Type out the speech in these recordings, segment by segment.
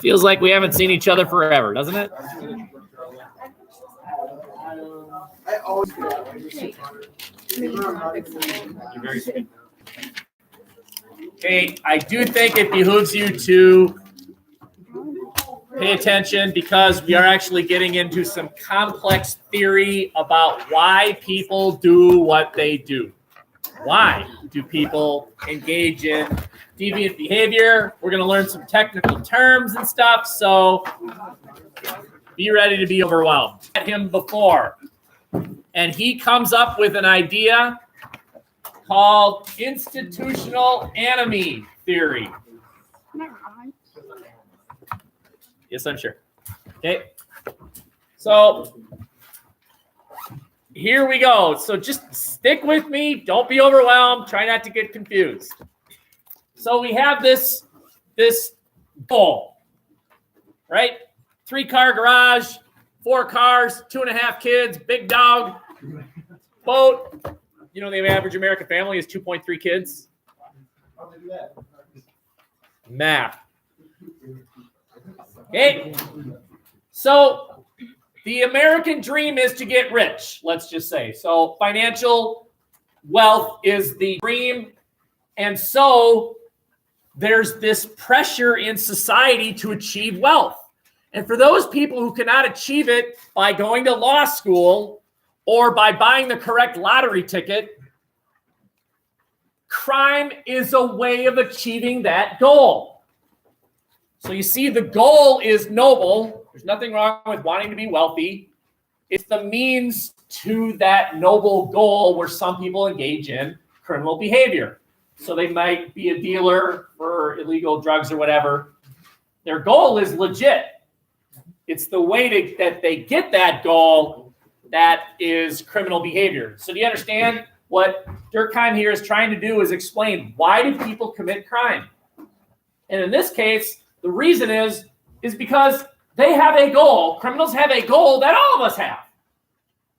Feels like we haven't seen each other forever, doesn't it? You're very sweet. Okay, I do think it behooves you to pay attention because we are actually getting into some complex theory about why people do what they do. Why do people engage in deviant behavior? We're going to learn some technical terms and stuff, so be ready to be overwhelmed. I met him before, and he comes up with an idea called institutional enemy theory. Yes, I'm sure. Okay. So here we go. So just stick with me. Don't be overwhelmed. Try not to get confused. So we have this goal, right? 3-car garage, 4 cars, 2.5 kids, big dog, boat. You know, the average American family is 2.3 kids. How do they do that? Math. Okay. So the American dream is to get rich, let's just say. So financial wealth is the dream. And so there's this pressure in society to achieve wealth. And for those people who cannot achieve it by going to law school or by buying the correct lottery ticket, crime is a way of achieving that goal. So you see, the goal is noble. There's nothing wrong with wanting to be wealthy. It's the means to that noble goal where some people engage in criminal behavior. So they might be a dealer for illegal drugs or whatever. Their goal is legit. It's the way that they get that goal that is criminal behavior. So do you understand what Durkheim here is trying to do is explain why do people commit crime? And in this case, the reason is because they have a goal. Criminals have a goal that all of us have.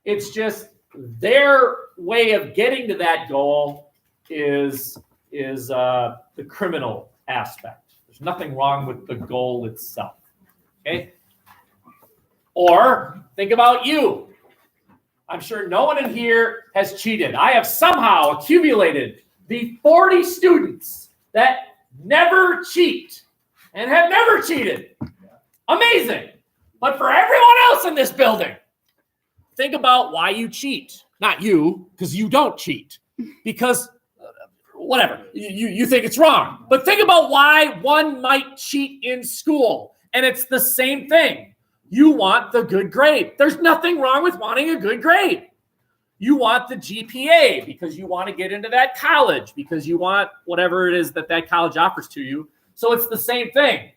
It's just their way of getting to that goal is the criminal aspect. There's nothing wrong with the goal itself. Okay? Or think about you. I'm sure no one in here has cheated. I have somehow accumulated the 40 students that never cheat and have never cheated. Amazing. But for everyone else in this building, think about why you cheat. Not you, because you don't cheat. Because whatever, you think it's wrong. But think about why one might cheat in school. And it's the same thing. You want the good grade. There's nothing wrong with wanting a good grade. You want the GPA because you want to get into that college, because you want whatever it is that college offers to you. So it's the same thing.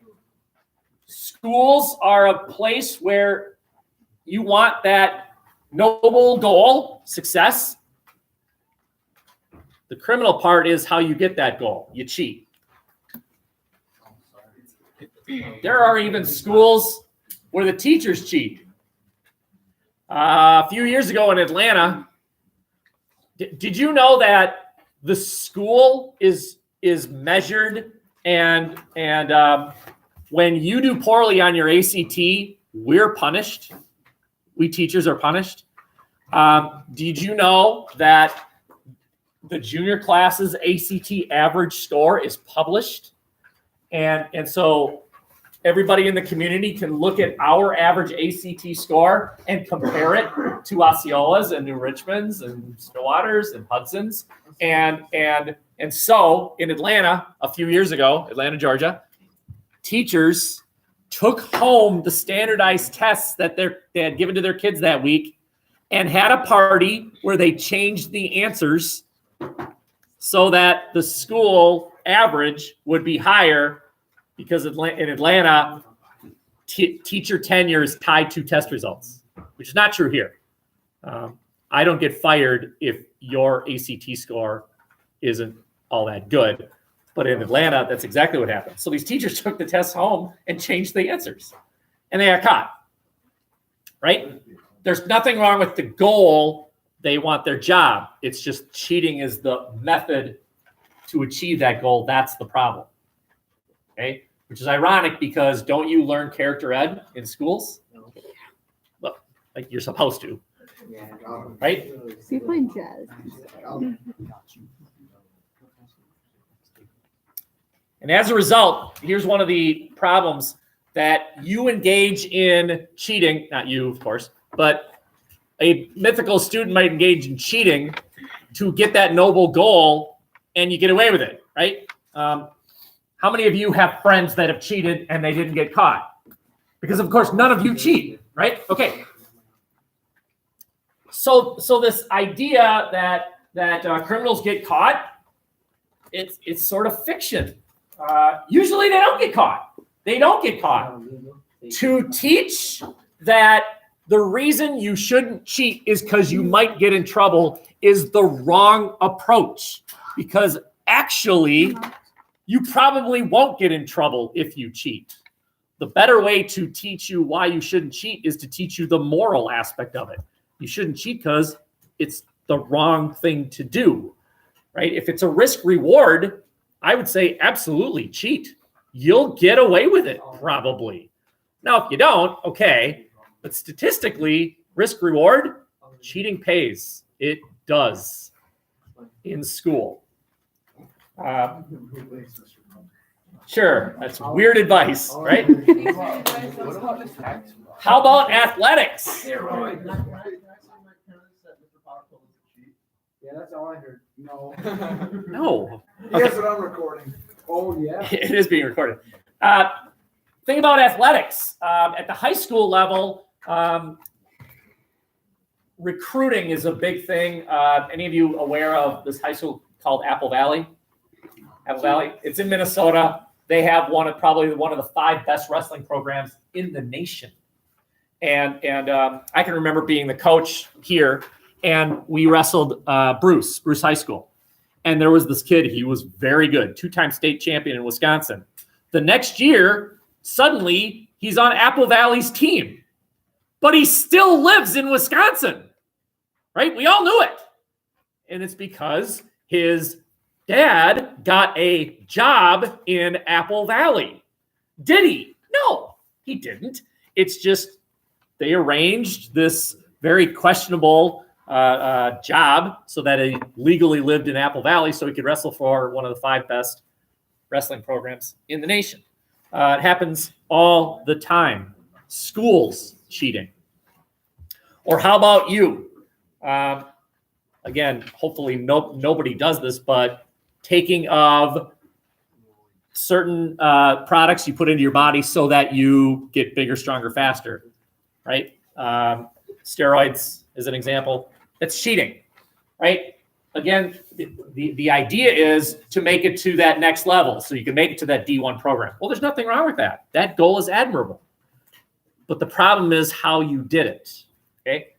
Schools are a place where you want that noble goal, success. The criminal part is how you get that goal. You cheat. There are even schools where the teachers cheat. A few years ago in Atlanta, did you know that the school is measured and when you do poorly on your ACT, we're punished. We teachers are punished. Did you know that the junior class's ACT average score is published? And so everybody in the community can look at our average ACT score and compare it to Osceola's and New Richmond's and Stillwater's and Hudson's. And so in Atlanta, a few years ago, Atlanta, Georgia, teachers took home the standardized tests that they had given to their kids that week and had a party where they changed the answers so that the school average would be higher, because in Atlanta, teacher tenure is tied to test results, which is not true here. I don't get fired if your ACT score isn't all that good. But in Atlanta, that's exactly what happened. So these teachers took the tests home and changed the answers, and they got caught, right? There's nothing wrong with the goal. They want their job. It's just cheating is the method to achieve that goal. That's the problem, okay? which is ironic because don't you learn character ed in schools? Well, like you're supposed to, right? We played jazz. And as a result, here's one of the problems that you engage in cheating, not you, of course, but a mythical student might engage in cheating to get that noble goal, and you get away with it, right? How many of you have friends that have cheated and they didn't get caught? Because, of course, none of you cheat, right? Okay. So this idea that criminals get caught, it's sort of fiction. Usually they don't get caught. They don't get caught. To teach that the reason you shouldn't cheat is because you might get in trouble is the wrong approach. Because actually, you probably won't get in trouble if you cheat. The better way to teach you why you shouldn't cheat is to teach you the moral aspect of it. You shouldn't cheat because it's the wrong thing to do, right? If it's a risk reward, I would say absolutely cheat. You'll get away with it, probably. Now, if you don't, okay. But statistically, risk reward, cheating pays. It does in school. Sure, that's weird advice, right? How about athletics? Yeah, that's all I heard. No. No. Yes, but I'm recording. Oh, yeah. It is being recorded. Think about athletics. At the high school level, recruiting is a big thing. Any of you aware of this high school called Apple Valley? Apple Valley. It's in Minnesota. They have probably one of the 5 best wrestling programs in the nation. And I can remember being the coach here, and we wrestled Bruce High School. And there was this kid, he was very good, 2-time state champion in Wisconsin. The next year, suddenly, he's on Apple Valley's team. But he still lives in Wisconsin, right? We all knew it. And it's because his dad got a job in Apple Valley. Did he? No, he didn't. It's just they arranged this very questionable job so that he legally lived in Apple Valley so he could wrestle for one of the 5 best wrestling programs in the nation. It happens all the time. Schools cheating. Or how about you? Again, hopefully nobody does this, but taking of certain products you put into your body so that you get bigger, stronger, faster, right? Steroids is an example. That's cheating, right? Again, the idea is to make it to that next level so you can make it to that D1 program. Well, there's nothing wrong with that. That goal is admirable. But the problem is how you did it, okay?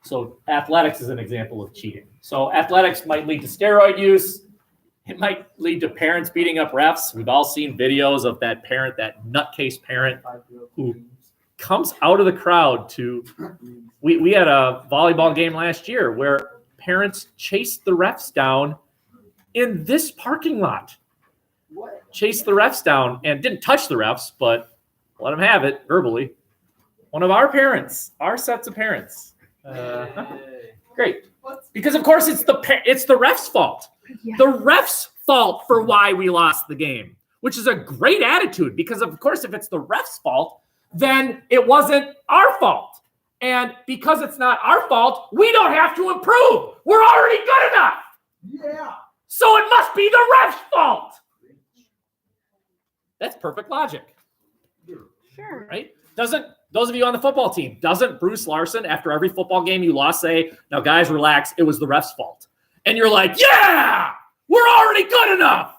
So athletics is an example of cheating. So athletics might lead to steroid use. It might lead to parents beating up refs. We've all seen videos of that parent, that nutcase parent who comes out of the crowd to – we had a volleyball game last year where parents chased the refs down in this parking lot. Chased the refs down and didn't touch the refs, but let them have it verbally. One of our parents, our sets of parents. Great. Because, of course, it's the ref's fault. Yeah. The ref's fault for why we lost the game, which is a great attitude because, of course, if it's the ref's fault, then it wasn't our fault. And because it's not our fault, we don't have to improve. We're already good enough. Yeah. So it must be the ref's fault. That's perfect logic. Sure. Right? Those of you on the football team, doesn't Bruce Larson, after every football game you lost, say, now guys, relax, it was the ref's fault. And you're like, yeah, we're already good enough.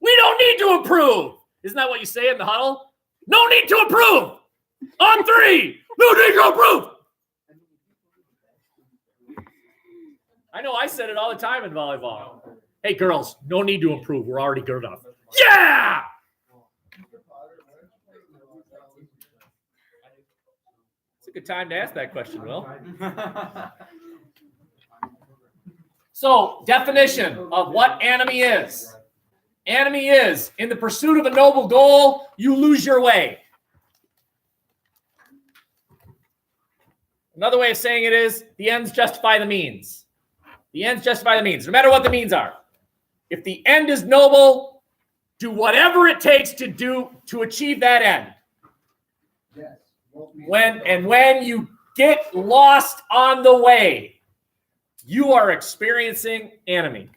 We don't need to improve. Isn't that what you say in the huddle? No need to improve. On 3. No need to improve. I know I said it all the time in volleyball. Hey, girls, no need to improve. We're already good enough. Yeah. It's a good time to ask that question, Will. So, definition of what anomie is. Enemy is, in the pursuit of a noble goal, you lose your way. Another way of saying it is, the ends justify the means. The ends justify the means, no matter what the means are. If the end is noble, do whatever it takes to achieve that end. Yes. When you get lost on the way, you are experiencing enemy.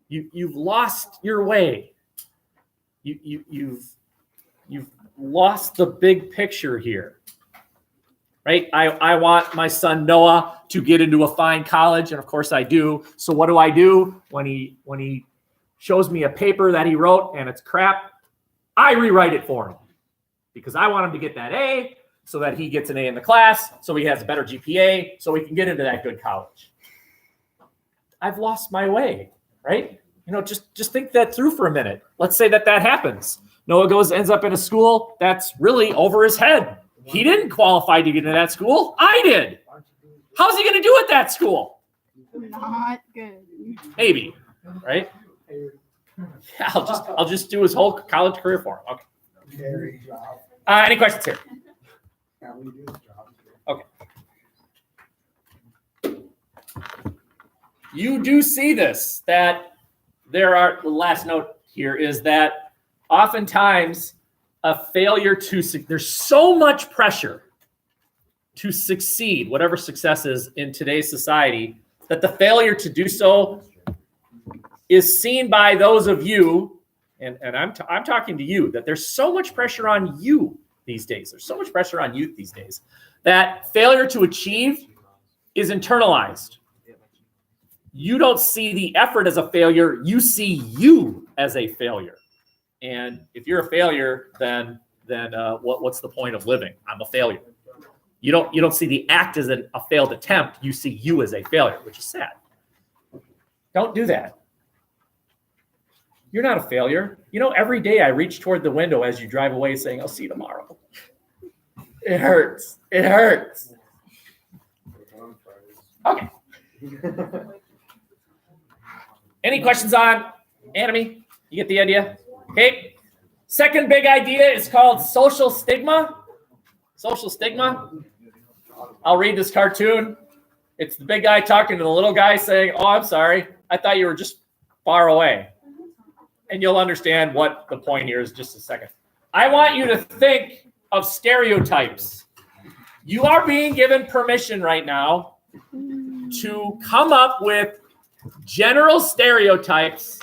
You've lost your way. You've lost the big picture here, right? I want my son Noah to get into a fine college, and of course I do. So what do? When he shows me a paper that he wrote and it's crap, I rewrite it for him because I want him to get that A, so that he gets an A in the class, so he has a better GPA, so he can get into that good college. I've lost my way, right? Just think that through for a minute. Let's say that happens. Noah ends up in a school that's really over his head. He didn't qualify to get into that school. I did. How's he going to do at that school? Not good. Maybe, right? Yeah, I'll just do his whole college career for him. Okay. Any questions here? Okay. You do see this, that the last note here is that oftentimes a failure there's so much pressure to succeed, whatever success is in today's society, that the failure to do so is seen by those of you, and I'm talking to you, that there's so much pressure on you these days. There's so much pressure on youth these days that failure to achieve is internalized. You don't see the effort as a failure. You see you as a failure. And if you're a failure, then what's the point of living? I'm a failure. You don't see the act as a failed attempt. You see you as a failure, which is sad. Don't do that. You're not a failure. Every day I reach toward the window as you drive away saying, I'll see you tomorrow. It hurts. It hurts. Okay. Any questions on anatomy? You get the idea? Okay. Second big idea is called social stigma. Social stigma. I'll read this cartoon. It's the big guy talking to the little guy saying, oh, I'm sorry. I thought you were just far away. And you'll understand what the point here is in just a second. I want you to think of stereotypes. You are being given permission right now to come up with general stereotypes.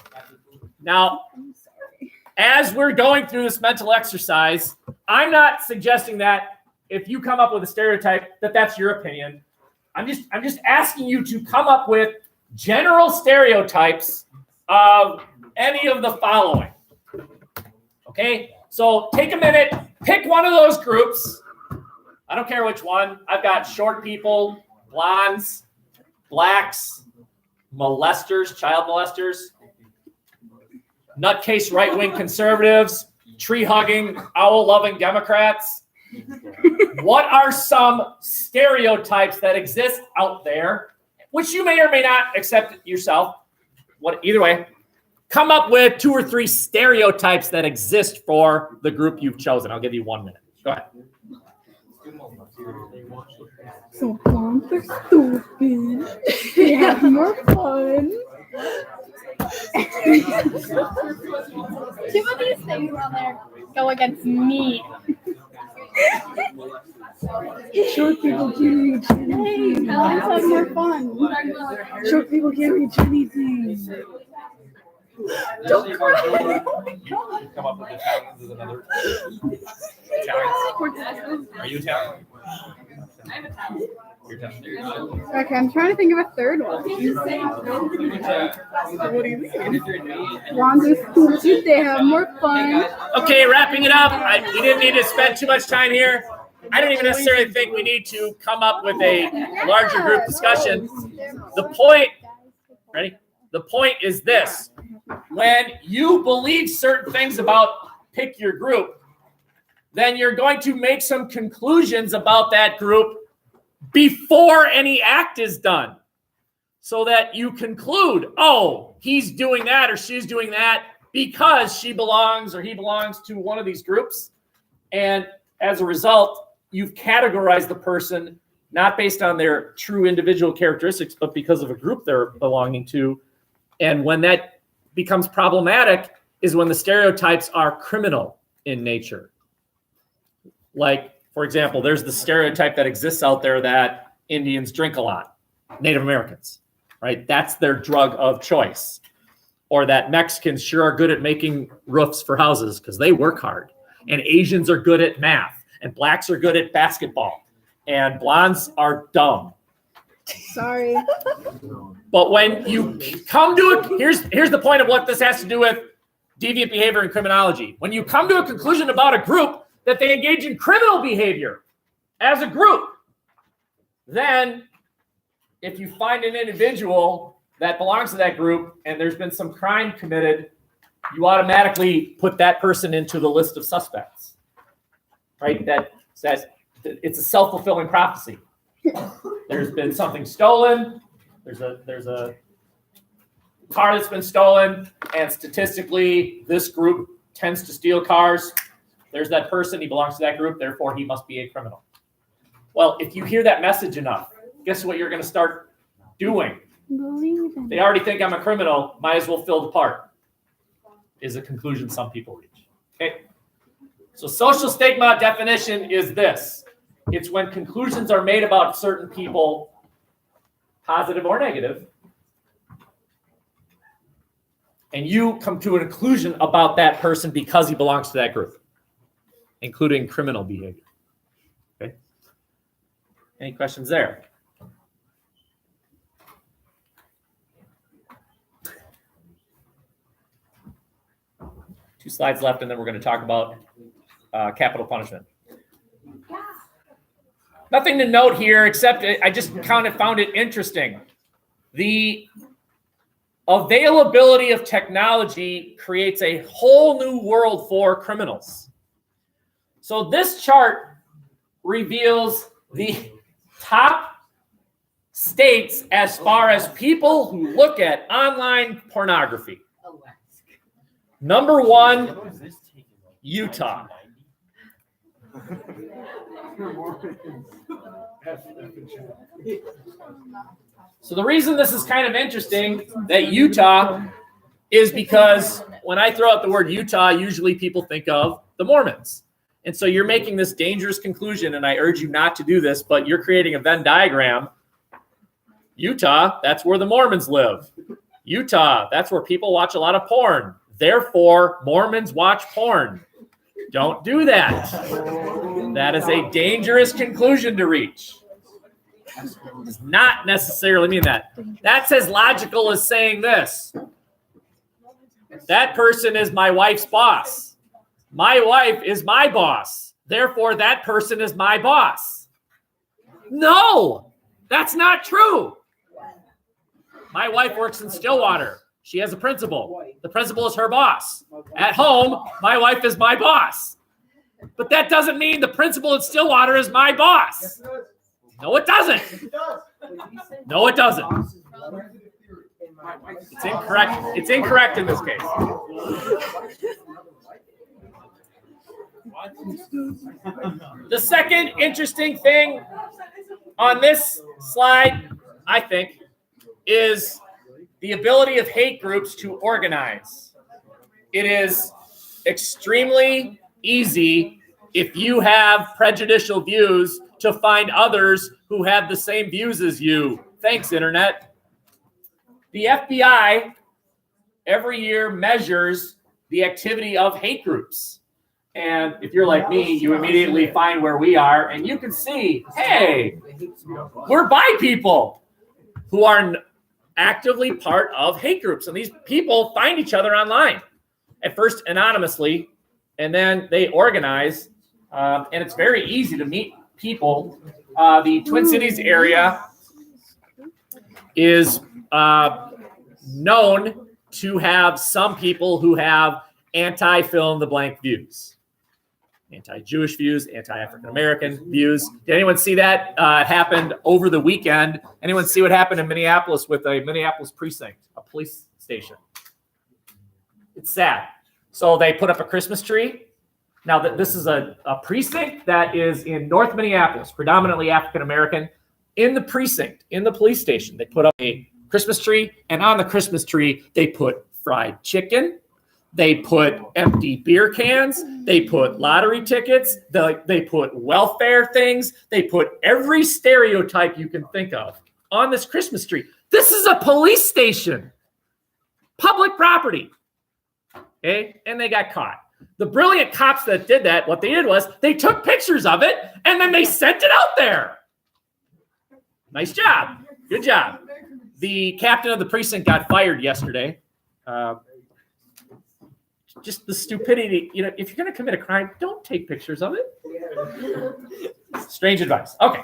Now, as we're going through this mental exercise, I'm not suggesting that if you come up with a stereotype, that's your opinion. I'm just asking you to come up with general stereotypes of any of the following. Okay? So take a minute, pick one of those groups. I don't care which one. I've got short people, blondes, blacks, molesters, child molesters, nutcase right-wing conservatives, tree-hugging, owl-loving Democrats. What are some stereotypes that exist out there, which you may or may not accept yourself? Either way, come up with 2 or 3 stereotypes that exist for the group you've chosen. I'll give you 1 minute. Go ahead. So blondes are stupid. They have more fun. Two of these things on there go against me. Short people can't reach anything. Blondes have more fun. Short people can't reach anything. Don't cry. Come up with Italians is another. Italians? Are you Italian? I'm Italian. You're Italian. Okay, I'm trying to think of a third one. What do you mean? Blondes are stupid. They have more fun. Okay, wrapping it up. We didn't need to spend too much time here. I don't even necessarily think we need to come up with a larger group discussion. The point, ready? The point is this. When you believe certain things about pick your group, then you're going to make some conclusions about that group before any act is done. so that you conclude, oh, he's doing that or she's doing that because she belongs or he belongs to one of these groups. And as a result, you've categorized the person not based on their true individual characteristics, but because of a group they're belonging to. And when that becomes problematic is when the stereotypes are criminal in nature. Like, for example, there's the stereotype that exists out there that Indians drink a lot, Native Americans, right? That's their drug of choice. Or that Mexicans sure are good at making roofs for houses because they work hard. And Asians are good at math. And blacks are good at basketball. And blondes are dumb. Sorry. But when you come to it, here's the point of what this has to do with deviant behavior and criminology. When you come to a conclusion about a group that they engage in criminal behavior as a group, then if you find an individual that belongs to that group and there's been some crime committed, you automatically put that person into the list of suspects, right? That says it's a self-fulfilling prophecy. There's been something stolen. There's a car that's been stolen, and statistically, this group tends to steal cars. There's that person, he belongs to that group, therefore he must be a criminal. Well, if you hear that message enough, guess what you're going to start doing? They already think I'm a criminal, might as well fill the part, is a conclusion some people reach. Okay? So social stigma definition is this. It's when conclusions are made about certain people, positive or negative, and you come to a conclusion about that person because he belongs to that group, including criminal behavior. Okay? Any questions there? Two slides left, and then we're going to talk about capital punishment. Nothing to note here, except I just kind of found it interesting. The availability of technology creates a whole new world for criminals. So this chart reveals the top states as far as people who look at online pornography. Number 1, Utah. So the reason this is kind of interesting that Utah is because when I throw out the word Utah, usually people think of the Mormons. And so you're making this dangerous conclusion, and I urge you not to do this, but you're creating a Venn diagram. Utah, that's where the Mormons live. Utah, that's where people watch a lot of porn. Therefore, Mormons watch porn. Don't do that. That is a dangerous conclusion to reach. It does not necessarily mean that. That's as logical as saying this. That person is my wife's boss. My wife is my boss. Therefore, that person is my boss. No, that's not true. My wife works in Stillwater. She has a principal. The principal is her boss. At home, my wife is my boss. But that doesn't mean the principal in Stillwater is my boss. No, it doesn't. No, it doesn't. It's incorrect. It's incorrect in this case. The second interesting thing on this slide, I think, is the ability of hate groups to organize. It is extremely easy, if you have prejudicial views, to find others who have the same views as you. Thanks, Internet. The FBI every year measures the activity of hate groups. And if you're like me, you immediately find where we are, and you can see, hey, we're by people who are actively part of hate groups. And these people find each other online, at first anonymously, and then they organize. And it's very easy to meet people. The Twin Cities area is known to have some people who have anti-fill-in-the-blank views. anti-Jewish views, anti-African American views. Did anyone see that? It happened over the weekend. Anyone see what happened in Minneapolis with a Minneapolis precinct, a police station? It's sad. So they put up a Christmas tree. Now, this is a precinct that is in North Minneapolis, predominantly African American. In the precinct, in the police station, they put up a Christmas tree, and on the Christmas tree, they put fried chicken. They put empty beer cans. They put lottery tickets. They put welfare things. They put every stereotype you can think of on this Christmas tree. This is a police station, public property. Okay, and they got caught. The brilliant cops that did that, what they did was they took pictures of it and then they sent it out there. Nice job. Good job. The captain of the precinct got fired yesterday. Just the stupidity. You know, if you're going to commit a crime, don't take pictures of it. Strange advice. Okay.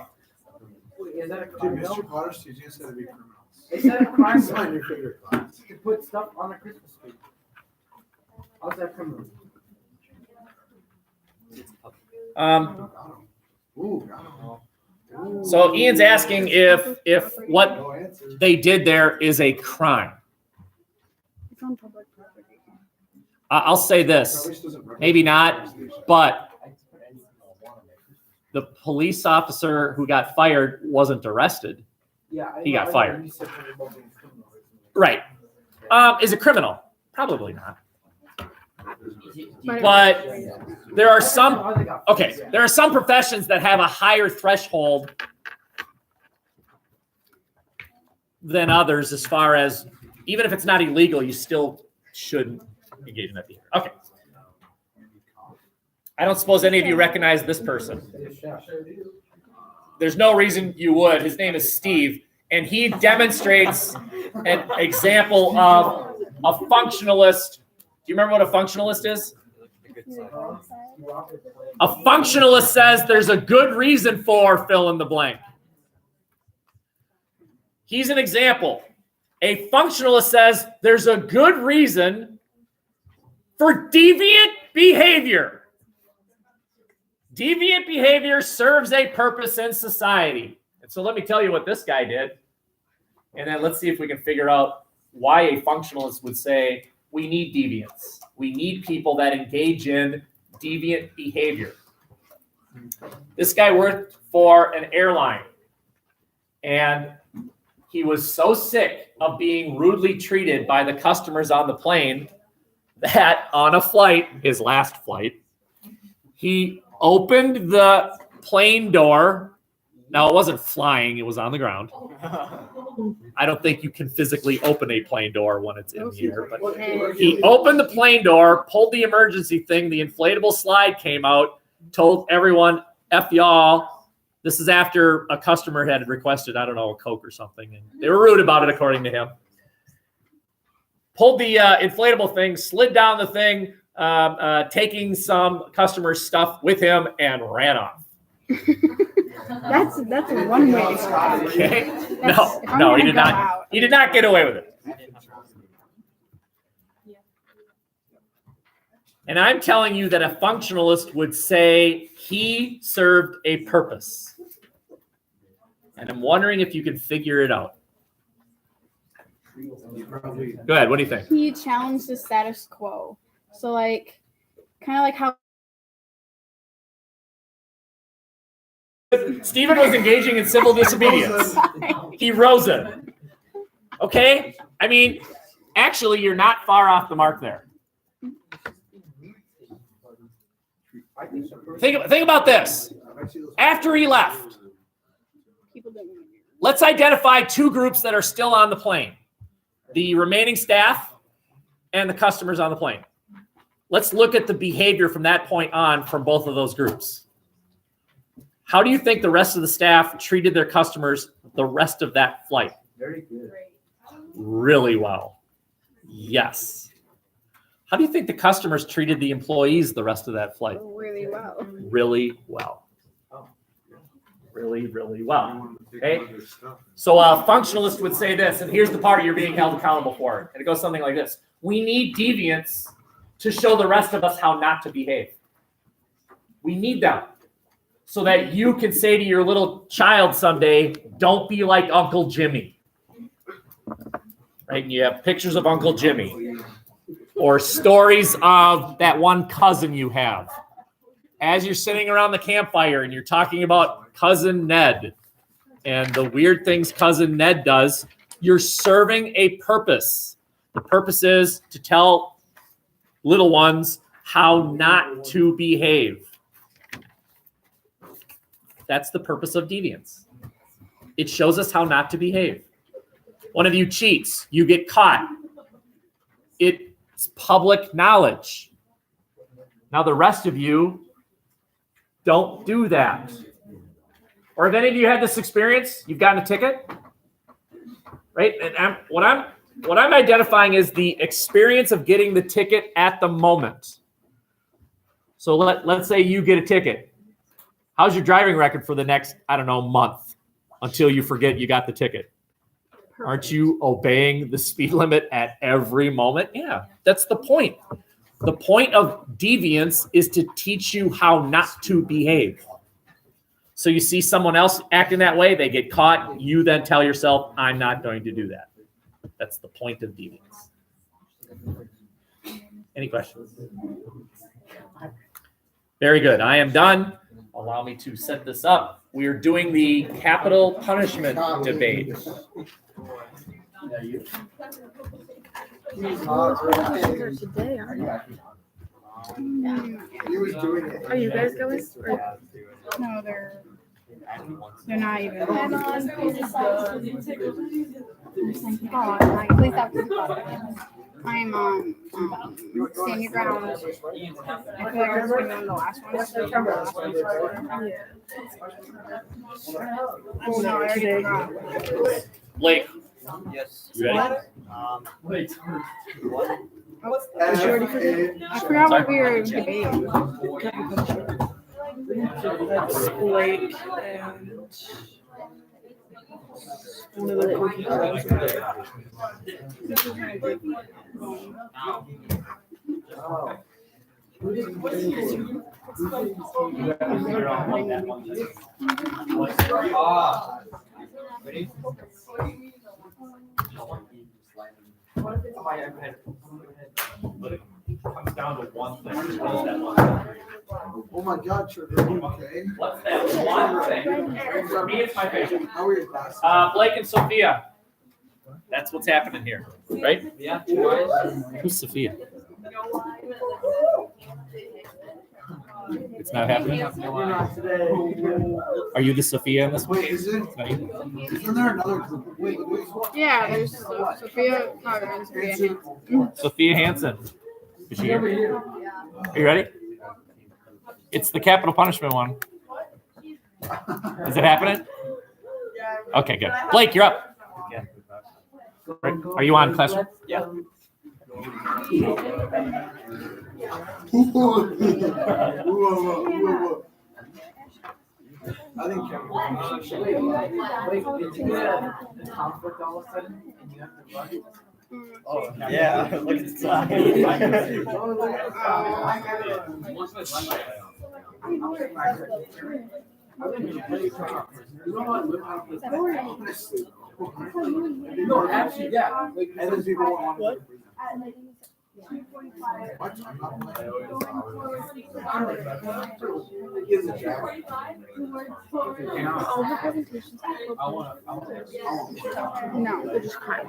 Wait, is that a Dude, crime? Mr. Potter's teaching us how to be criminals. Is that a crime? It's not your favorite class. To put stuff on a Christmas tree. How's that criminal? Ooh, got him. So Ian's asking if what No answer. they did there is a crime. It's on public property. I'll say this, Probably doesn't represent maybe not, the police station. but the police officer who got fired wasn't arrested. Yeah. He got fired. You said something about being criminal or something. Right. Is it criminal? Probably not. But there are some, How they got okay, fired. there are some professions that have a higher threshold than others as far as, even if it's not illegal, you still shouldn't engage in that behavior. Okay. I don't suppose any of you recognize this person. There's no reason you would. His name is Steve, and he demonstrates an example of a functionalist. Do you remember what a functionalist is? A functionalist says there's a good reason for fill in the blank. He's an example. A functionalist says there's a good reason for deviant behavior. Deviant behavior serves a purpose in society. And so let me tell you what this guy did. And then let's see if we can figure out why a functionalist would say we need deviants. We need people that engage in deviant behavior. This guy worked for an airline, and he was so sick of being rudely treated by the customers on the plane that on a flight, his last flight, he opened the plane door. Now, it wasn't flying, it was on the ground. I don't think you can physically open a plane door when it's in the air, but he opened the plane door, pulled the emergency thing, the inflatable slide came out, told everyone, F y'all. This is after a customer had requested, I don't know, a Coke or something, and they were rude about it, according to him. Pulled the inflatable thing, slid down the thing, taking some customer's stuff with him, and ran off. That's one way to go. Okay? That's- if I'm No, he gonna did go not. out. He did not get away with it. And I'm telling you that a functionalist would say he served a purpose. And I'm wondering if you can figure it out. Go ahead. What do you think? He challenged the status quo. So like, kind of like how Stephen was engaging in civil disobedience. He rose it. Okay? I mean, actually, you're not far off the mark there. Think about this. After he left, people didn't want to be let's identify two groups that are still on the plane. The remaining staff and the customers on the plane. Let's look at the behavior from that point on from both of those groups. How do you think the rest of the staff treated their customers the rest of that flight? Very good. Really well. Yes. How do you think the customers treated the employees the rest of that flight? really well. Really well. Really, really well. Okay? So a functionalist would say this, and here's the part you're being held accountable for. And it goes something like this. We need deviants to show the rest of us how not to behave. We need them so that you can say to your little child someday, don't be like Uncle Jimmy. Right? And you have pictures of Uncle Jimmy or stories of that one cousin you have. As you're sitting around the campfire and you're talking about Cousin Ned and the weird things Cousin Ned does, you're serving a purpose. The purpose is to tell little ones how not to behave. That's the purpose of deviance. It shows us how not to behave. One of you cheats, you get caught. It's public knowledge. Now the rest of you don't do that. Or have any of you had this experience? You've gotten a ticket, right? And what I'm identifying is the experience of getting the ticket at the moment. So let's say you get a ticket. How's your driving record for the next, month until you forget you got the ticket? Aren't you obeying the speed limit at every moment? Yeah, that's the point. The point of deviance is to teach you how not to behave. So you see someone else acting that way, they get caught, you then tell yourself, I'm not going to do that. That's the point of deviance. Any questions? Very good. I am done. Allow me to set this up. We are doing the capital punishment debate. Today, aren't He was doing it. Are you guys going? Or? No, they're not even. Please stop. I'm on stand your ground. I feel like I was going on the last one. Oh no, I already forgot. Blake, Yes. you ready? Wait. Did you already forget? I forgot what we were debating. That's Blake and another cookie. Ready? Comes down to one thing. What is that one thing? Oh my God, Trevor, are you okay? What's that one thing? For me, it's my favorite. How are your glasses? Blake and Sophia. That's what's happening here, right? Yeah. Who's Sophia? It's not happening? Are you the Sophia in this one? Wait, is it? It's not you? Isn't there another group? Wait. Yeah, there's Sophia Carter and Sophia Hansen. Sophia Hansen. Is she here? Are you ready? It's the capital punishment one. Is it happening? Okay, good. Blake, you're up. Are you on classroom? Yeah. Whoa. I think Wait, did you get a conflict all of a sudden and you have to run? Oh, yeah, look at the time. No, actually, yeah. And then people want What? All the presentations. No, they're just crying.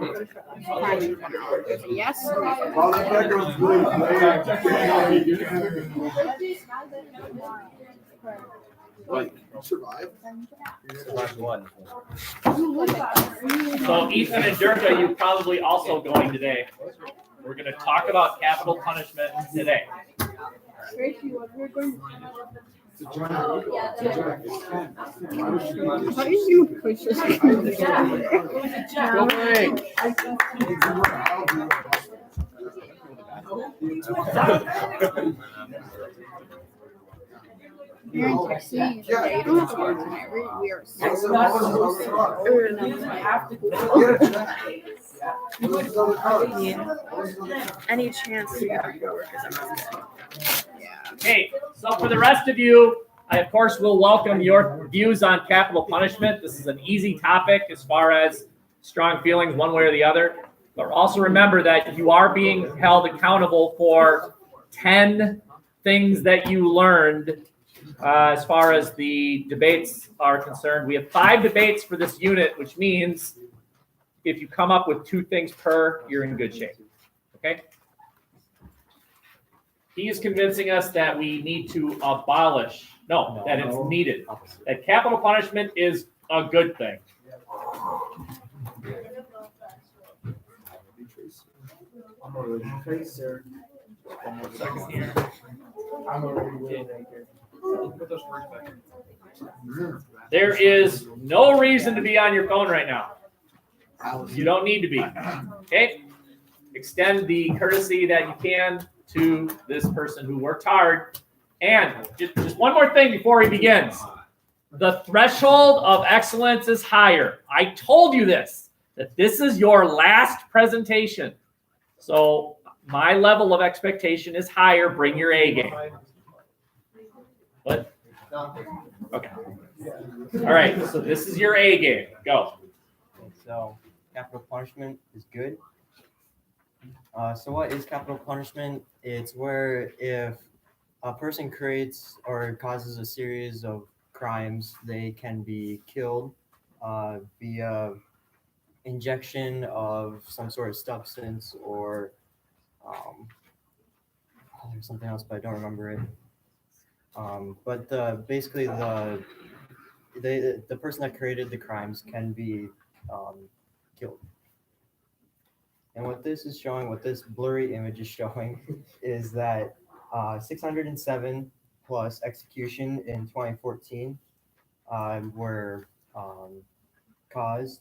Yes. Well, the background's really survive. So Ethan and Durga, you probably also going today. We're going to talk about capital punishment today. How do you push yourself? Go Blake. You're in Texas. Yeah, you don't have to work tonight. We are Any chance to get to work is amazing. Yeah. Okay, so for the rest of you, I of course will welcome your views on capital punishment. This is an easy topic as far as strong feelings one way or the other. But also remember that you are being held accountable for 10 things that you learned as far as the debates are concerned. We have 5 debates for this unit, which means if you come up with 2 things per, you're in good shape. Okay? He is convincing us that we need to abolish, that it's needed. That capital punishment is a good thing. I'm already Tracer. One more second here. I'm already with it. Put those words back in. There is no reason to be on your phone right now. You don't need to be. Okay? Extend the courtesy that you can to this person who worked hard. And just one more thing before he begins. The threshold of excellence is higher. I told you this, that this is your last presentation. So my level of expectation is higher. Bring your A game. What? Okay. All right. So this is your A game. Go. So capital punishment is good. So what is capital punishment? It's where if a person creates or causes a series of crimes, they can be killed via injection of some sort of substance or there's something else, but I don't remember it. But basically the person that created the crimes can be killed. And what this is showing, what this blurry image is showing, is that 607 plus execution in 2014 were caused,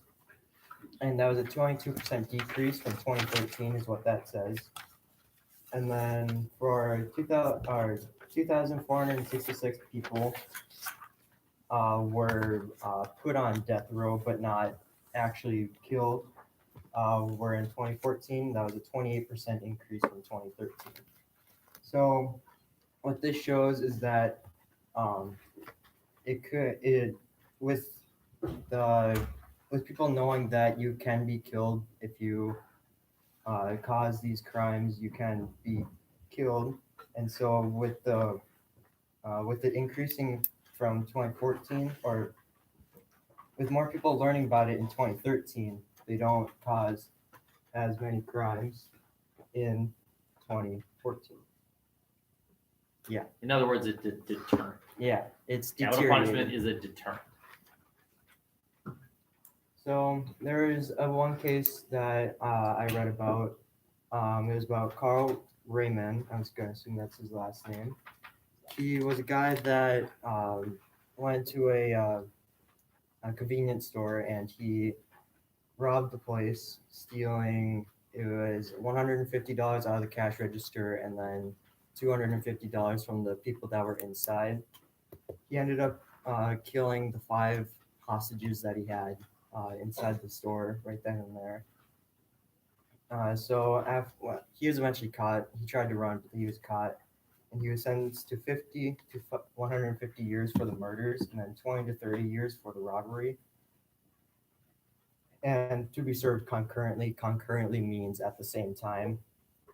and that was a 22% decrease from 2013, is what that says. And then for 2,466 people were put on death row but not actually killed. Were in 2014, that was a 28% increase from 2013. So what this shows is that with people knowing that you can be killed if you cause these crimes, you can be killed. And so with it increasing from 2014, or with more people learning about it in 2013, they don't cause as many crimes in 2014. Yeah. In other words, it's a deterrent. Yeah, it's Capital punishment deteriorating. is a deterrent. So there is one case that I read about. It was about Carl Raymond. I was going to assume that's his last name. He was a guy that went to a convenience store and he robbed the place, stealing, it was $150 out of the cash register and then $250 from the people that were inside. He ended up killing the 5 hostages that he had inside the store right then and there. So he was eventually caught. He tried to run, but he was caught, and he was sentenced to 50 to 150 years for the murders, and then 20 to 30 years for the robbery. And to be served concurrently. Concurrently means at the same time.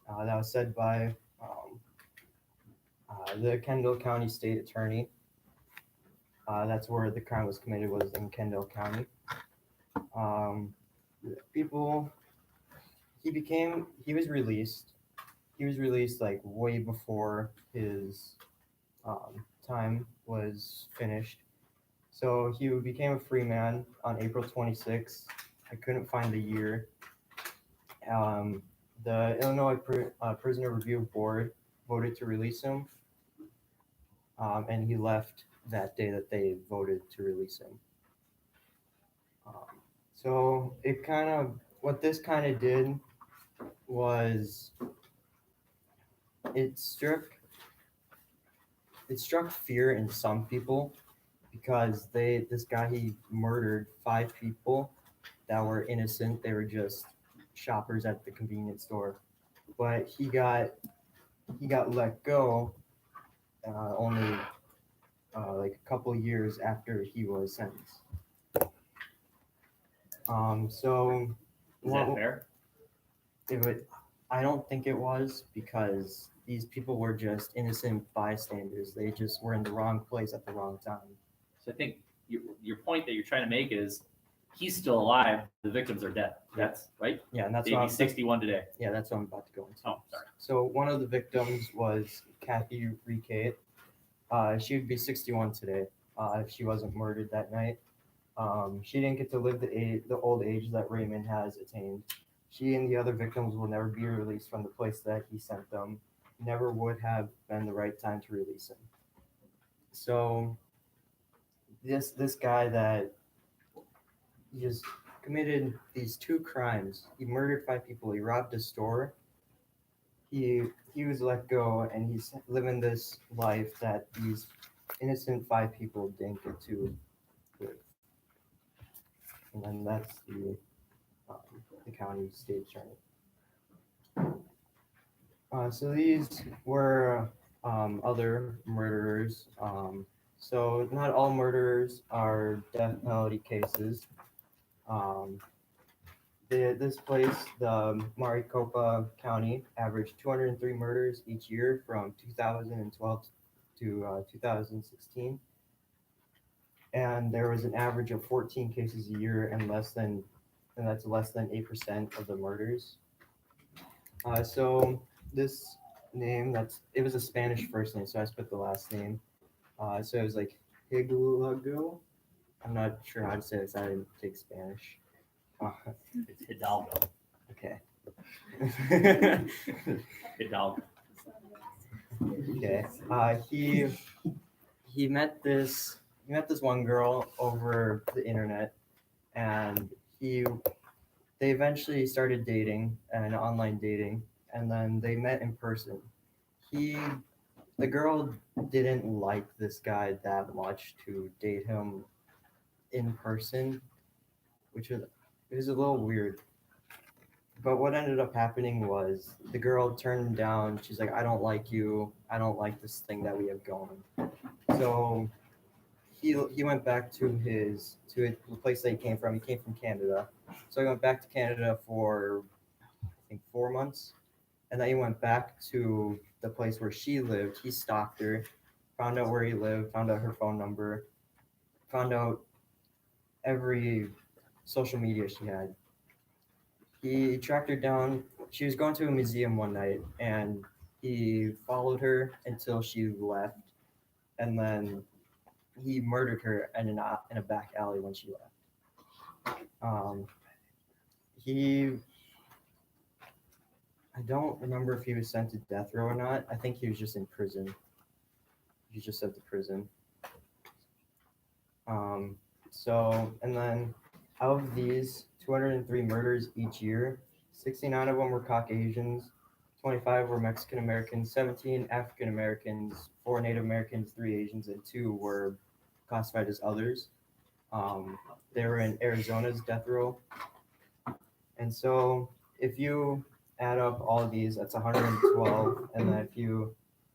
That was said by the Kendall County State Attorney. That's where the crime was committed, was in Kendall County. He was released. He was released like way before his time was finished. So he became a free man on April 26th. I couldn't find the year. The Illinois Prisoner Review Board voted to release him, and he left that day that they voted to release him. So what this kind of did was it struck fear in some people, because this guy, he murdered 5 people that were innocent. They were just shoppers at the convenience store, but he got let go only like a couple years after he was sentenced. So Is that fair? it would, I don't think it was, because these people were just innocent bystanders. They just were in the wrong place at the wrong time. So I think your point that you're trying to make is he's still alive. The victims are dead. That's right. Yeah, and that's They'd what be 61 today. yeah, that's what I'm about to go into. Oh, sorry. So one of the victims was Kathy Recate. She would be 61 today if she wasn't murdered that night. She didn't get to live the old age that Raymond has attained. She and the other victims will never be released from the place that he sent them. Never would have been the right time to release him. So this guy that just committed these 2 crimes. He murdered 5 people. He robbed a store. He was let go, and he's living this life that these innocent 5 people didn't get to live. And then that's the county state attorney. So these were other murderers. So not all murderers are death penalty cases. This place, the Maricopa County, averaged 203 murders each year from 2012 to 2016. And there was an average of 14 cases a year, and that's less than 8% of the murders. So this name, it was a Spanish first name, so I split the last name. So it was like Hidalgo. I'm not sure how to say this. I didn't take Spanish. It's Hidalgo. Okay. Hidalgo. Okay. He met this one girl over the internet, and they eventually started dating and online dating, and then they met in person. The girl didn't like this guy that much to date him in person, which was a little weird. But what ended up happening was the girl turned him down. She's like, I don't like you. I don't like this thing that we have going. So he went back to the place that he came from. He came from Canada. So he went back to Canada for, I think, 4 months. And then he went back to the place where she lived. He stalked her, found out where he lived, found out her phone number, found out every social media she had. He tracked her down. She was going to a museum one night, and he followed her until she left, and then he murdered her in a back alley when she left. I don't remember if he was sent to death row or not. I think he was just in prison. He was just sent to prison. And then out of these 203 murders each year, 69 of them were Caucasians, 25 were Mexican Americans, 17 African Americans, 4 Native Americans, 3 Asians, and 2 were classified as others. They were in Arizona's death row. And so if you add up all of these, that's 112, and then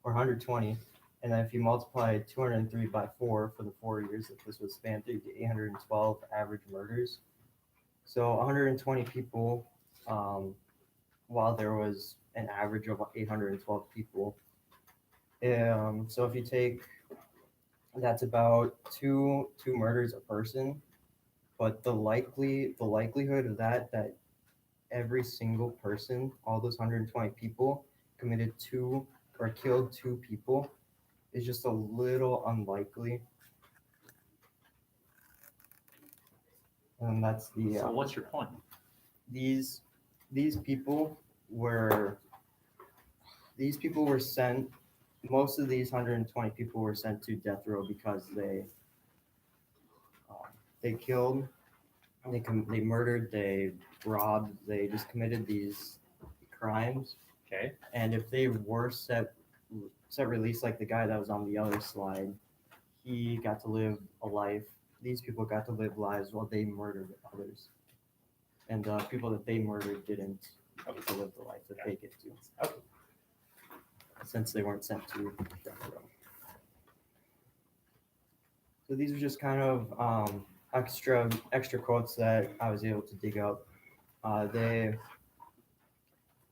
or 120, and then if you multiply 203 by 4 for the 4 years that this was spanned through, 812 average murders. So 120 people, while there was an average of 812 people. So if you take, that's about two murders a person, but the likelihood of that every single person, all those 120 people, committed 2 or killed 2 people is just a little unlikely. And that's the. So what's your point? These people were sent. Most of these 120 people were sent to death row because they killed, they murdered, they robbed, they just committed these crimes. Okay. And if they were set release, like the guy that was on the other slide, he got to live a life. These people got to live lives while they murdered others. And the people that they murdered didn't get to live the life that they get to. Okay. Since they weren't sent to death row. So these are just kind of extra quotes that I was able to dig up. It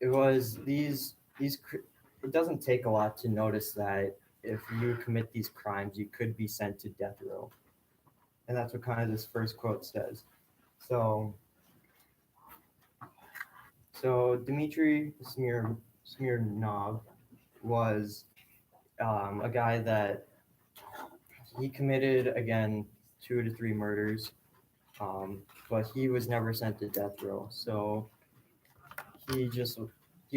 was it doesn't take a lot to notice that if you commit these crimes, you could be sent to death row. And that's what kind of this first quote says. So Dmitry Smirnov was a guy that he committed, again, 2 to 3 murders, but he was never sent to death row. So he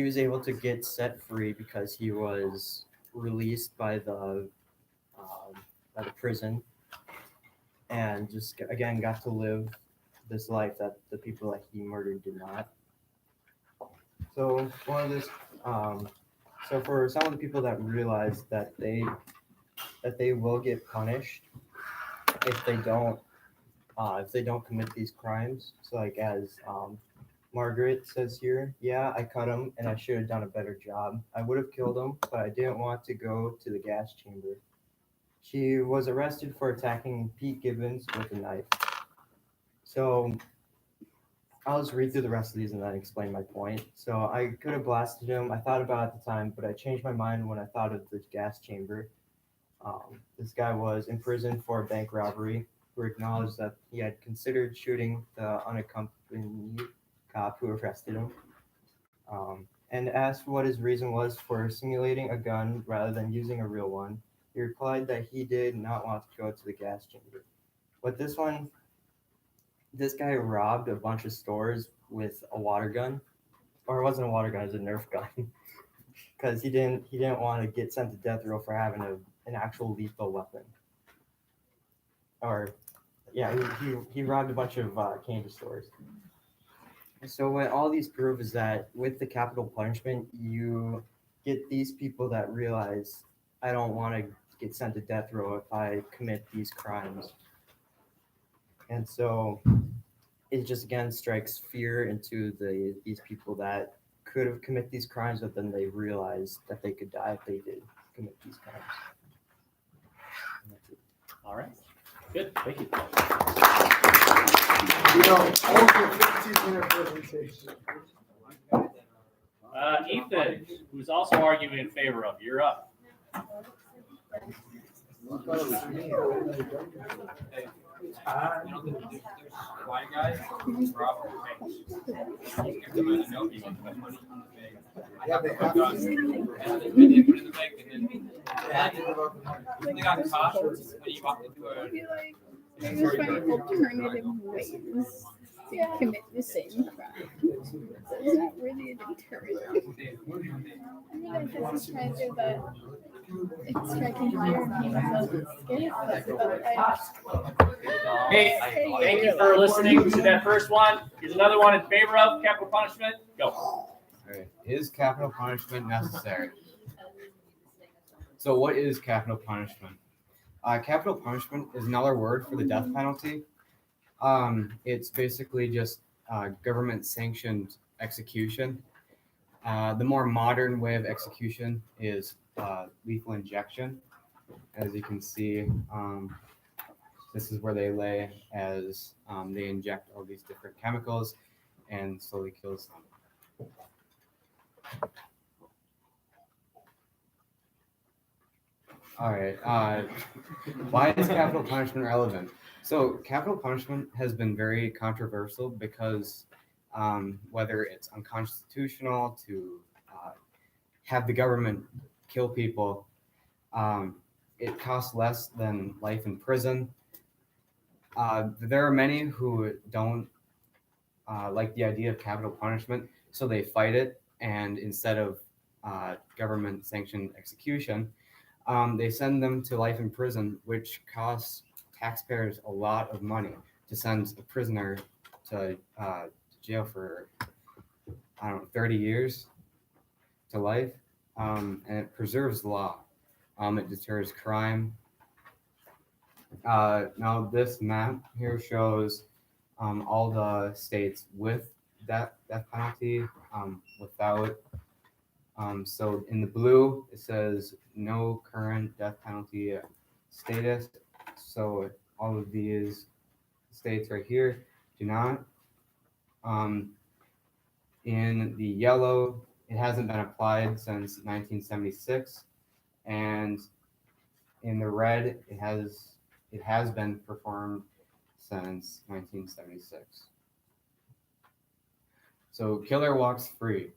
was able to get set free because he was released by the prison, and just again got to live this life that the people that he murdered did not. So so for some of the people that realize that they will get punished if they don't commit these crimes. So like as Margaret says here, yeah, I cut him and I should have done a better job. I would have killed him, but I didn't want to go to the gas chamber. She was arrested for attacking Pete Gibbons with a knife. So I'll just read through the rest of these and then explain my point. So I could have blasted him. I thought about it at the time, but I changed my mind when I thought of the gas chamber. This guy was in prison for a bank robbery, who acknowledged that he had considered shooting the unaccompanied cop who arrested him, and asked what his reason was for simulating a gun rather than using a real one. He replied that he did not want to go to the gas chamber. But this guy robbed a bunch of stores with a water gun, or it wasn't a water gun, it was a Nerf gun, because he didn't want to get sent to death row for having an actual lethal weapon. Or yeah, he robbed a bunch of candy stores. So what all these prove is that with the capital punishment, you get these people that realize I don't want to get sent to death row if I commit these crimes. And so it just again strikes fear into these people that could have committed these crimes, but then they realize that they could die if they did commit these crimes. And that's it. All right. Good. Thank you. Over 15-minute presentation. Ethan, who's also arguing in favor of, you're up. White guys, rob banks. Give them a note, you can put money in the bank. Yeah, they have to. And they put it in the bank, and then they got caught when you walked into I a. feel like there's find alternative ways to commit the same crime. So it's not really a deterrent. I mean, I guess it's trying to do that. It's striking fear in people's skin. Hey, thank you for listening to that first one. Here's another one in favor of capital punishment. Go. All right. Is capital punishment necessary? So what is capital punishment? Capital punishment is another word for the death penalty. It's basically just government-sanctioned execution. The more modern way of execution is lethal injection. As you can see, this is where they lay as they inject all these different chemicals and slowly kills them. All right. Why is capital punishment relevant? So capital punishment has been very controversial because whether it's unconstitutional to have the government kill people, it costs less than life in prison. There are many who don't like the idea of capital punishment, so they fight it, and instead of government-sanctioned execution, they send them to life in prison, which costs taxpayers a lot of money to send a prisoner to jail for, 30 years to life, and it preserves law. It deters crime. Now this map here shows all the states with death penalty, without. So in the blue, it says no current death penalty status. So all of these states right here do not. In the yellow, it hasn't been applied since 1976, and in the red, it has been performed since 1976. So killer walks free.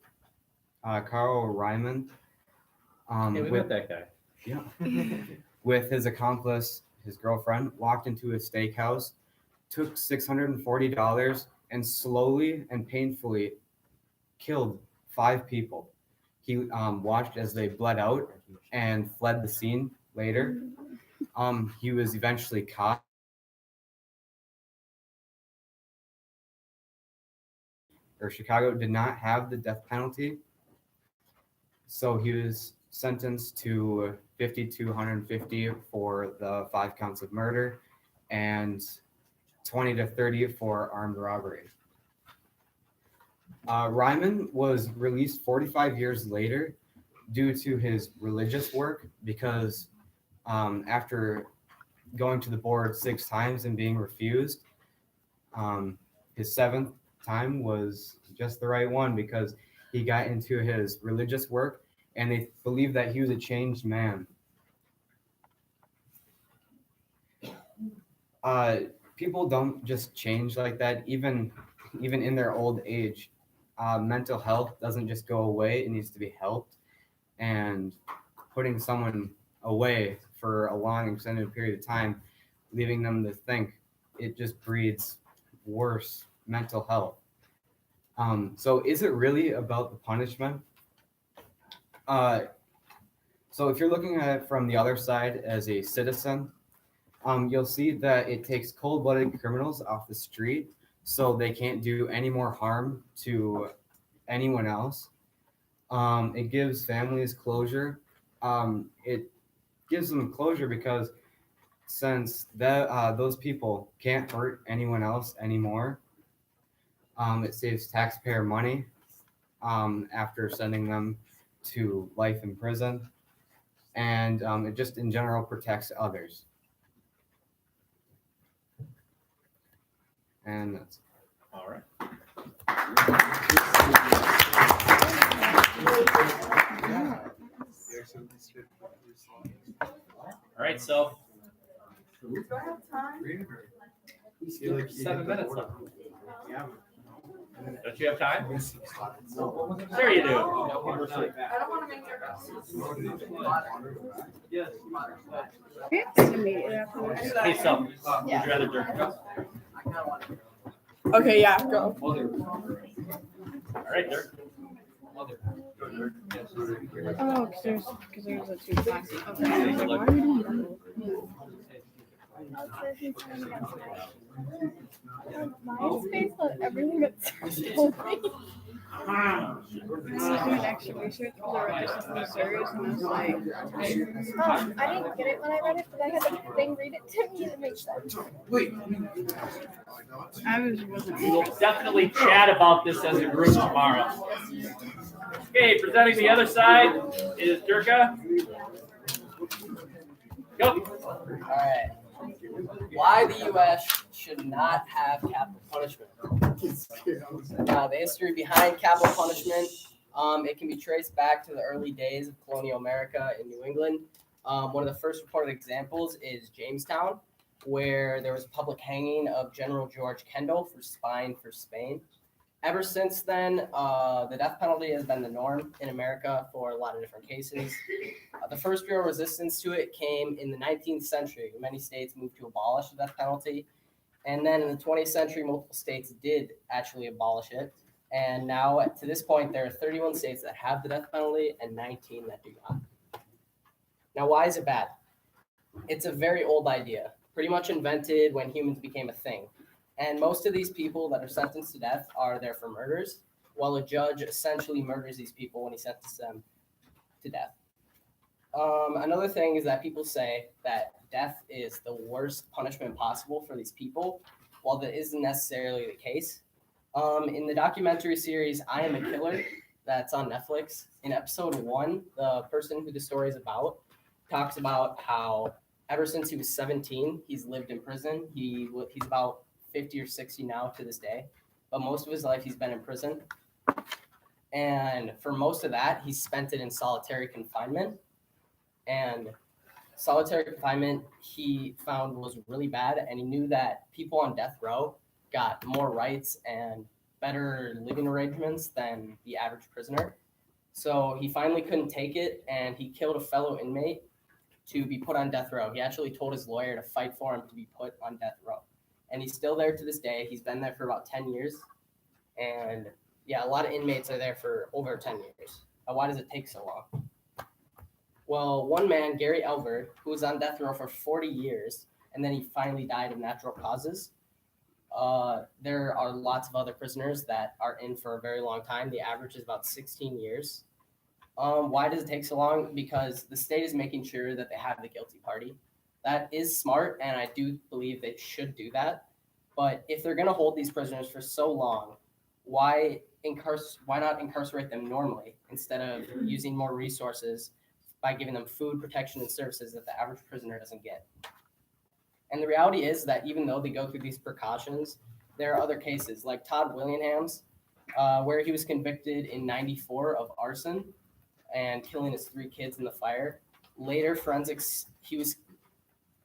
Carl Ryman, Hey, we met that guy. yeah, with his accomplice, his girlfriend, walked into a steakhouse, took $640, and slowly and painfully killed 5 people. He watched as they bled out and fled the scene later. He was eventually caught. Chicago did not have the death penalty, so he was sentenced to 50 to 150 for the 5 counts of murder and 20 to 30 for armed robbery. Ryman was released 45 years later due to his religious work because after going to the board 6 times and being refused, his 7th time was just the right one because he got into his religious work and they believed that he was a changed man. People don't just change like that, even in their old age. Mental health doesn't just go away, it needs to be helped. And putting someone away for a long extended period of time, leaving them to think, it just breeds worse mental health. So is it really about the punishment? So if you're looking at it from the other side as a citizen, you'll see that it takes cold-blooded criminals off the street so they can't do any more harm to anyone else. It gives families closure. It gives them closure because since those people can't hurt anyone else anymore, it saves taxpayer money after sending them to life in prison, and it just in general protects others. And that's All right. All right, so Do I have time? 7 minutes left. Don't you have time? Sure you do. I don't want to make your It's immediate afterwards. Hey, so would you rather drink? Okay, yeah, go. All right, Dirk. Oh, because there's a 2 classes. Okay. I was like, why are we doing that? MySpace let everything that's told me. I was doing extra research because I read this in the series and I was like, I didn't get it when I read it, but I had the thing read it to me and it makes sense. wasn't. We will definitely chat about this as a group tomorrow. Okay, presenting the other side is Durka. Go. All right. Why the U.S. should not have capital punishment. Now, the history behind capital punishment, it can be traced back to the early days of colonial America in New England. One of the first reported examples is Jamestown, where there was a public hanging of General George Kendall for spying for Spain. Ever since then, the death penalty has been the norm in America for a lot of different cases. The first real resistance to it came in the 19th century. Many states moved to abolish the death penalty. And then in the 20th century, multiple states did actually abolish it. And now, to this point, there are 31 states that have the death penalty and 19 that do not. Now, why is it bad? It's a very old idea, pretty much invented when humans became a thing. And most of these people that are sentenced to death are there for murders, while a judge essentially murders these people when he sentences them to death. Another thing is that people say that death is the worst punishment possible for these people, while that isn't necessarily the case. In the documentary series I Am a Killer that's on Netflix, in episode 1, the person who the story is about talks about how ever since he was 17, he's lived in prison. He's about 50 or 60 now to this day, but most of his life he's been in prison. And for most of that, he spent it in solitary confinement. And solitary confinement he found was really bad, and he knew that people on death row got more rights and better living arrangements than the average prisoner. So he finally couldn't take it, and he killed a fellow inmate to be put on death row. He actually told his lawyer to fight for him to be put on death row. And he's still there to this day. He's been there for about 10 years. And yeah, a lot of inmates are there for over 10 years. Why does it take so long? Well, one man, Gary Elbert, who was on death row for 40 years, and then he finally died of natural causes. There are lots of other prisoners that are in for a very long time. The average is about 16 years. Why does it take so long? Because the state is making sure that they have the guilty party. That is smart, and I do believe they should do that. But if they're going to hold these prisoners for so long, why not incarcerate them normally instead of using more resources by giving them food, protection, and services that the average prisoner doesn't get? And the reality is that even though they go through these precautions, there are other cases like Todd Willingham's, where he was convicted in '94 of arson and killing his 3 kids in the fire. Later, he was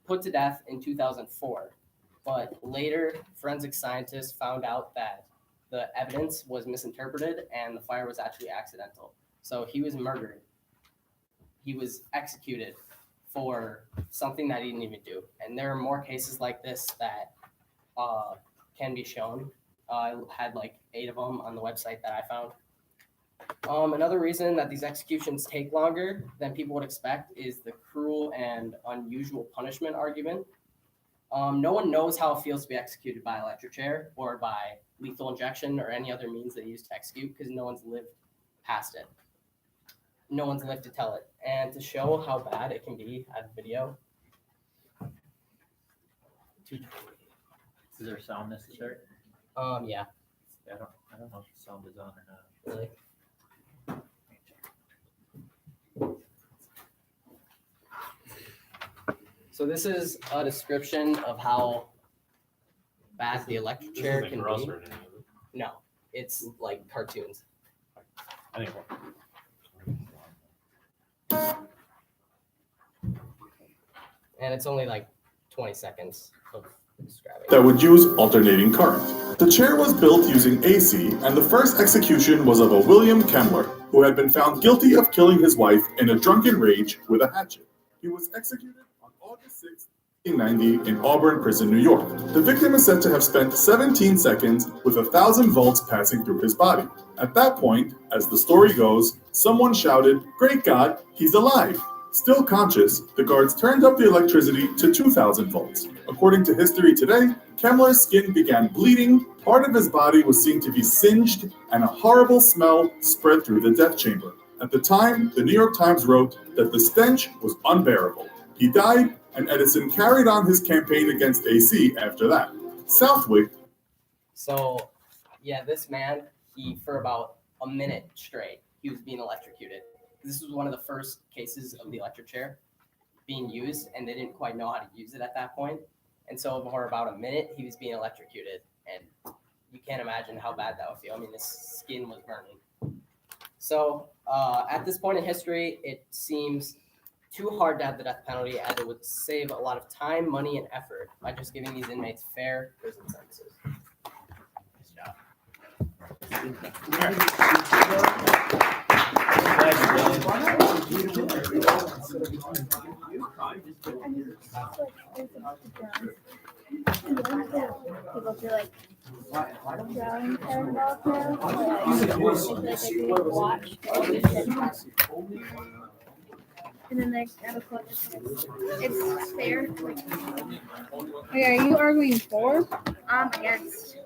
put to death in 2004. But later, forensic scientists found out that the evidence was misinterpreted and the fire was actually accidental. So he was murdered. He was executed for something that he didn't even do. And there are more cases like this that can be shown. I had like 8 of them on the website that I found. Another reason that these executions take longer than people would expect is the cruel and unusual punishment argument. No one knows how it feels to be executed by electric chair or by lethal injection or any other means they use to execute, because no one's lived past it. No one's lived to tell it. And to show how bad it can be, I have a video. Is there sound necessary? Yeah. I don't know if the sound is on or not. Really? So this is a description of how bad the electric chair can be. No, it's like cartoons. I think. And it's only like 20 seconds of describing. That would use alternating current. The chair was built using AC, and the first execution was of a William Kemmler, who had been found guilty of killing his wife in a drunken rage with a hatchet. He was executed on August 6, 1990 in Auburn Prison, New York. The victim is said to have spent 17 seconds with 1,000 volts passing through his body. At that point, as the story goes, someone shouted, "Great God, he's alive!" Still conscious, the guards turned up the electricity to 2,000 volts. According to History Today, Kemmler's skin began bleeding, part of his body was seen to be singed, and a horrible smell spread through the death chamber. At the time, the New York Times wrote that the stench was unbearable. He died, and Edison carried on his campaign against AC after that. Southwick. So, yeah, this man, for about a minute straight, he was being electrocuted. This was one of the first cases of the electric chair being used, and they didn't quite know how to use it at that point. And so for about a minute, he was being electrocuted, and you can't imagine how bad that would feel. I mean, his skin was burning. So at this point in history, it seems too hard to have the death penalty, as it would save a lot of time, money, and effort by just giving these inmates fair prison sentences. People feel like drawing paragraph now. Watch and then they have a quote. It's fair. Okay, are you arguing for? Against.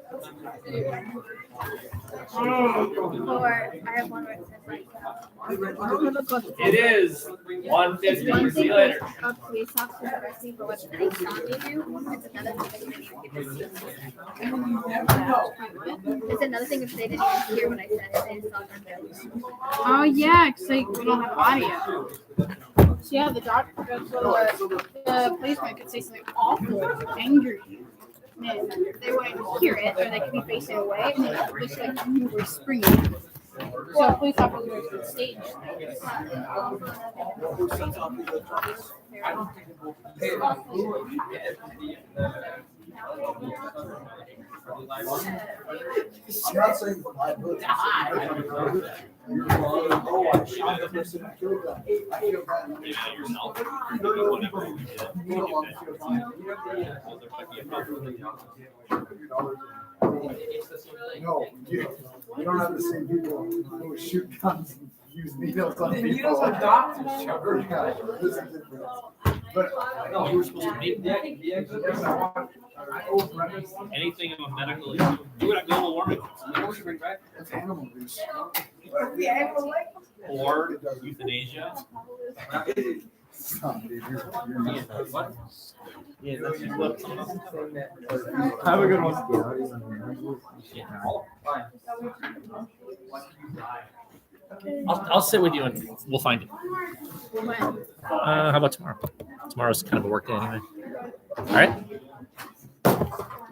Or I have one where it says like, It is 1:50. See you later. a police officer arresting for what they saw me do. It's another thing if they didn't even It's another thing if they didn't even hear what I said. If they just saw their face. Oh yeah, because like we don't have audio. So yeah, the policeman could say something awful, angry, and they wouldn't hear it, or they could be facing away, and then just like you were screaming. So police officers could stage things. I'm not saying liability. Oh, I shot the person who killed them. I feel bad. No, you don't have the same people who shoot guns and use needles on people. Needles on doctors, Trevor. Yeah, there's a difference. But No, you were supposed to make the Anything of a medical issue. Do it at global warming. it's animal abuse. Or euthanasia. Stop, dude. You're not. What? Yeah, that's Have a good one. I'll sit with you and we'll find it. How about tomorrow? Tomorrow's kind of a work day anyway. All right.